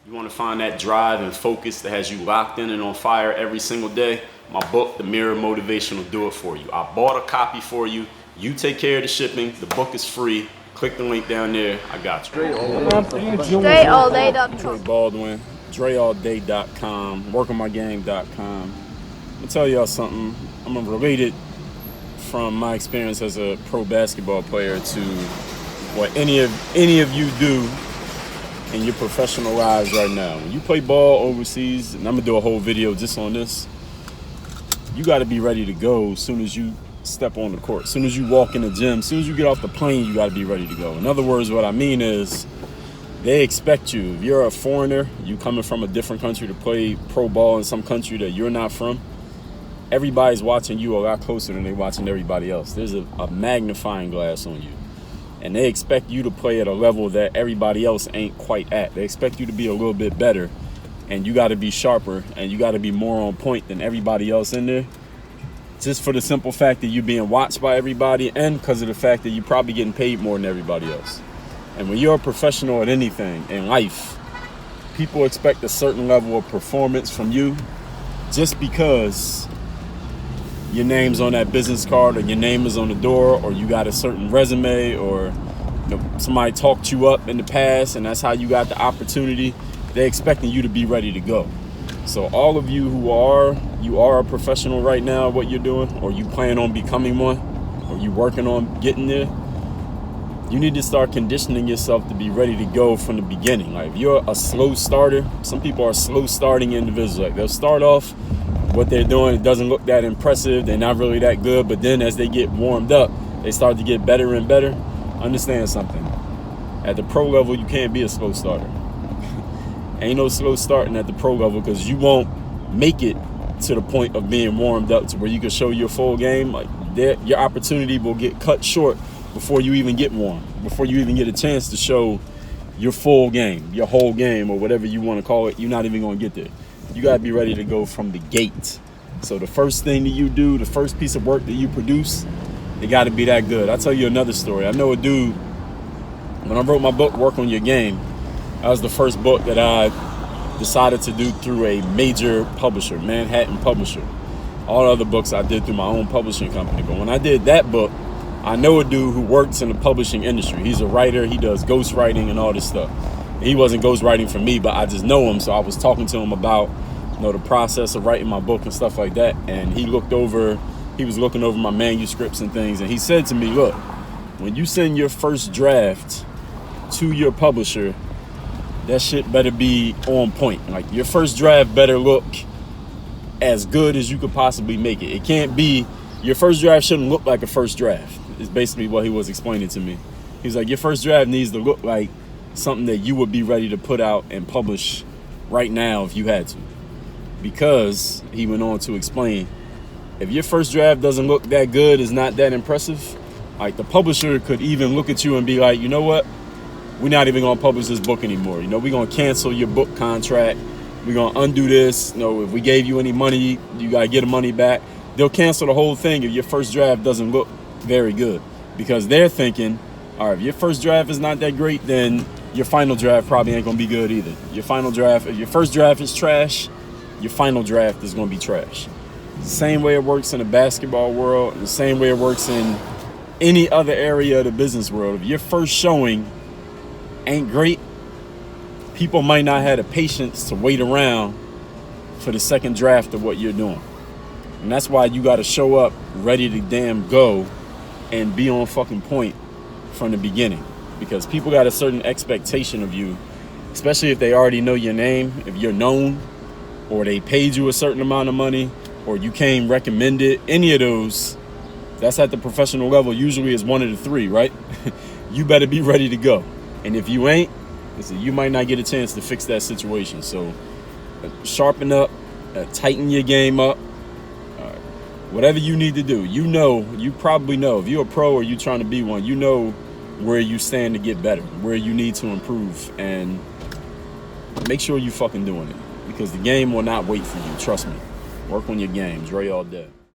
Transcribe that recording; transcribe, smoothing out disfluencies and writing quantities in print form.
You want to find that drive and focus that has you locked in and on fire every single day? My book, The Mirror of Motivation, will do it for you. I bought a copy for you. You take care of the shipping. The book is free. Click the link down there. I got you. DreAllDay.com. Dre Baldwin, DreAllDay.com, WorkOnMyGame.com. I'll tell y'all something. I'm related from my experience as a pro basketball player to what any of you do in your professional lives right now. When you play ball overseas, and I'm gonna do a whole video just on this, you gotta be ready to go as soon as you step on the court. As soon as you walk in the gym, as soon as you get off the plane, you gotta be ready to go. In other words, what I mean is they expect you. If you're a foreigner, you coming from a different country to play pro ball in some country that you're not from, everybody's watching you a lot closer than they're watching everybody else. There's a magnifying glass on you. And they expect you to play at a level that everybody else ain't quite at. They expect you to be a little bit better, and you got to be sharper, and you got to be more on point than everybody else in there, just for the simple fact that you're being watched by everybody, and because of the fact that you're probably getting paid more than everybody else. And when you're a professional at anything in life, people expect a certain level of performance from you just because your name's on that business card, or your name is on the door, or you got a certain resume, or somebody talked you up in the past and that's how you got the opportunity. They're expecting you to be ready to go. So all of you who are a professional right now, what you're doing, or you plan on becoming one, or you working on getting there, you need to start conditioning yourself to be ready to go from the beginning. Like if you're a slow starter, some people are slow starting individuals. Like they'll start off, what they're doing, it doesn't look that impressive, they're not really that good, but then as they get warmed up, they start to get better and better. Understand something. At the pro level, you can't be a slow starter. Ain't no slow starting at the pro level, because you won't make it to the point of being warmed up to where you can show your full game. Like your opportunity will get cut short before you even get warm, before you even get a chance to show your full game, your whole game, or whatever you want to call it. You're not even going to get there. You got to be ready to go from the gate. So the first thing that you do, the first piece of work that you produce, it got to be that good. I'll tell you another story. I know a dude, when I wrote my book, Work on Your Game, that was the first book that I decided to do through a major publisher, Manhattan publisher. All the other books I did through my own publishing company. But when I did that book, I know a dude who works in the publishing industry. He's a writer. He does ghostwriting and all this stuff. He wasn't ghostwriting for me, but I just know him. So I was talking to him about, the process of writing my book and stuff like that. And he was looking over my manuscripts and things. And he said to me, look, when you send your first draft to your publisher, that shit better be on point. Like your first draft better look as good as you could possibly make it. It can't be, your first draft shouldn't look like a first draft. Is basically what he was explaining to me. He's like, your first draft needs to look like something that you would be ready to put out and publish right now if you had to. Because, he went on to explain, if your first draft doesn't look that good, is not that impressive, like the publisher could even look at you and be like, you know what? We're not even gonna publish this book anymore. We're gonna cancel your book contract. We're gonna undo this. If we gave you any money, you gotta get the money back. They'll cancel the whole thing if your first draft doesn't look very good. Because they're thinking, all right, if your first draft is not that great, then your final draft probably ain't gonna be good either. Your final draft, if your first draft is trash, your final draft is gonna be trash. Same way it works in the basketball world, the same way it works in any other area of the business world. If your first showing ain't great, people might not have the patience to wait around for the second draft of what you're doing. And that's why you gotta show up ready to damn go and be on fucking point from the beginning. Because people got a certain expectation of you, especially if they already know your name, if you're known, or they paid you a certain amount of money, or you came recommended. Any of those, that's at the professional level, usually is one of the three, right? You better be ready to go. And if you ain't, you might not get a chance to fix that situation. So sharpen up, tighten your game up, whatever you need to do. You probably know, if you're a pro or you're trying to be one, you know where you stand to get better, where you need to improve, and make sure you fucking doing it, because the game will not wait for you. Trust me. Work on your game. Dre all day.